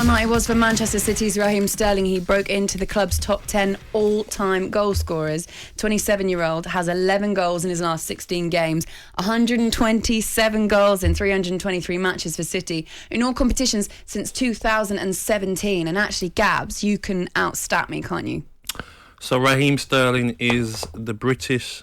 night it was for Manchester City's Raheem Sterling. He broke into the club's top 10 all-time goal scorers. 27-year-old has 11 goals in his last 16 games, 127 goals in 323 matches for City in all competitions since 2017. And actually, Gabs, you can outstat me, can't you? So Raheem Sterling is the British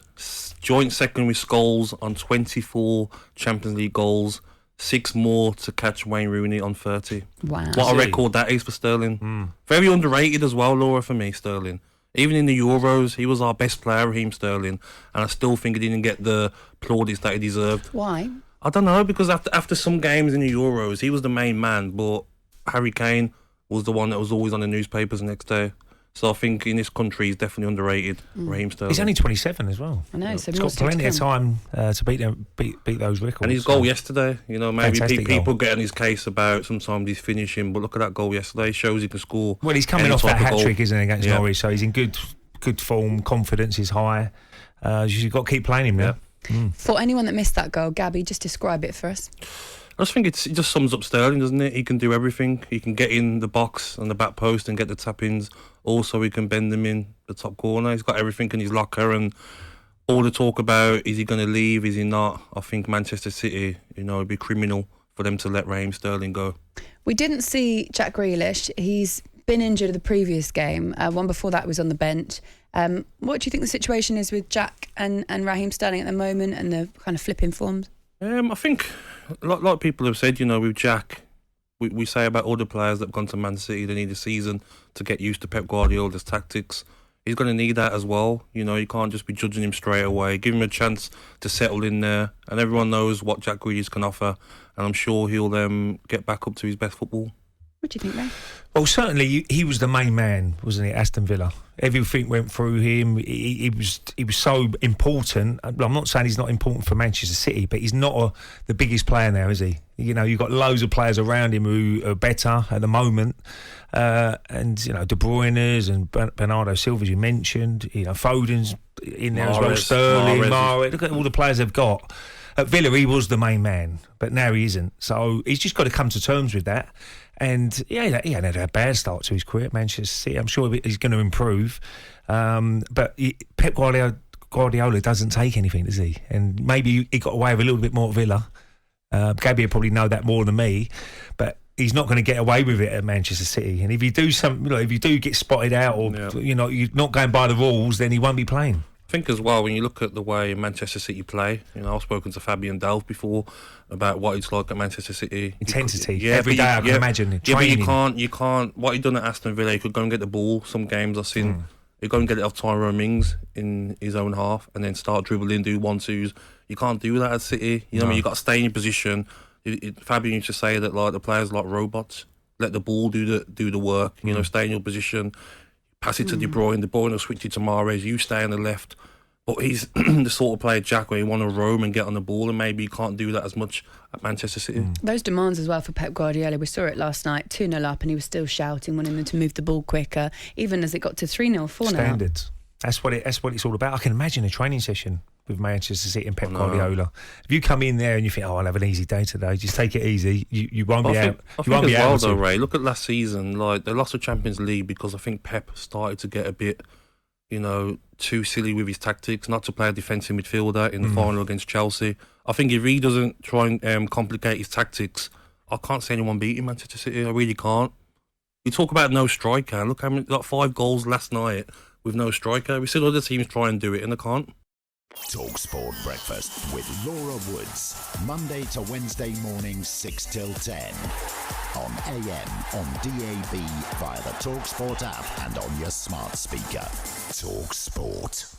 joint second with Scholes on 24 Champions League goals. 6 more to catch Wayne Rooney on 30. Wow. What a record that is for Sterling. Very underrated as well, Laura, for me, Sterling. Even in the Euros, he was our best player, Raheem Sterling, and I still think he didn't get the plaudits that he deserved. Why? I don't know, because after some games in the Euros, he was the main man, but Harry Kane was the one that was always on the newspapers the next day. So I think in this country, he's definitely underrated, Raheem Sterling. He's only 27 as well. I know, so he's got plenty of time to beat those records. And his goal yesterday, maybe people goal. get on his case about sometimes he's finishing, but look at that goal yesterday. Shows he can score. Well, he's coming off that hat-trick, isn't he, against Yeah. Norwich, so he's in good form, confidence is high. You've got to keep playing him now. Yeah. For anyone that missed that goal, Gabby, just describe it for us. I just think it just sums up Sterling, doesn't it? He can do everything. He can get in the box and the back post and get the tap-ins. Also, he can bend them in the top corner. He's got everything in his locker, and all the talk about, is he going to leave, is he not? I think Manchester City, it'd be criminal for them to let Raheem Sterling go. We didn't see Jack Grealish. He's been injured in the previous game. One before that was on the bench. What do you think the situation is with Jack and Raheem Sterling at the moment and the kind of flipping forms? I think a lot of people have said, with Jack, we say about other players that have gone to Man City, they need a season to get used to Pep Guardiola's tactics. He's going to need that as well. You can't just be judging him straight away. Give him a chance to settle in there. And everyone knows what Jack Grealish can offer. And I'm sure he'll get back up to his best football. What do you think, Ray? Well, certainly he was the main man, wasn't he, Aston Villa? Everything went through him. He was so important. I'm not saying he's not important for Manchester City, but he's not the biggest player now, is he? You've got loads of players around him who are better at the moment. And De Bruyne's and Bernardo Silva, as you mentioned. Foden's in there as well. Sterling, Mahrez. Look at all the players they've got. At Villa, he was the main man, but now he isn't. So he's just got to come to terms with that. And he hadn't had a bad start to his career at Manchester City. I'm sure he's going to improve. But Pep Guardiola doesn't take anything, does he? And maybe he got away with a little bit more at Villa. Gabby will probably know that more than me. But he's not going to get away with it at Manchester City. And if you do if you do get spotted out or you're not going by the rules, then he won't be playing. I think as well, when you look at the way Manchester City play, I've spoken to Fabian Delph before about what it's like at Manchester City. Intensity. Every day I can imagine. Yeah, but you can't. What he done at Aston Villa, he could go and get the ball. Some games I've seen, he'd go and get it off Tyrone Mings in his own half and then start dribbling, do 1-2s. You can't do that at City. What I mean? You've got to stay in your position. Fabian used to say that the players are like robots. Let the ball do the work. Stay in your position. Pass it to De Bruyne. De Bruyne will switch it to Mahrez. You stay on the left. But he's the sort of player, Jack, where you want to roam and get on the ball, and maybe you can't do that as much at Manchester City. Those demands as well for Pep Guardiola. We saw it last night, 2-0 up, and he was still shouting, wanting them to move the ball quicker, even as it got to 3-0, 4-0. Standards. That's what it's all about. I can imagine a training session with Manchester City and Pep Guardiola. If you come in there and you think, I'll have an easy day today, just take it easy. You won't be out. I think as well, though, Ray, look at last season. They lost the Champions League because I think Pep started to get a bit, too silly with his tactics, not to play a defensive midfielder in the final against Chelsea. I think if he doesn't try and complicate his tactics, I can't see anyone beating Manchester City. I really can't. You talk about no striker. Look how many, 5 goals last night with no striker. We see other teams try and do it and they can't. talkSPORT Breakfast with Laura Woods. Monday to Wednesday mornings 6 till 10. On AM, on DAB, via the talkSPORT app and on your smart speaker. talkSPORT.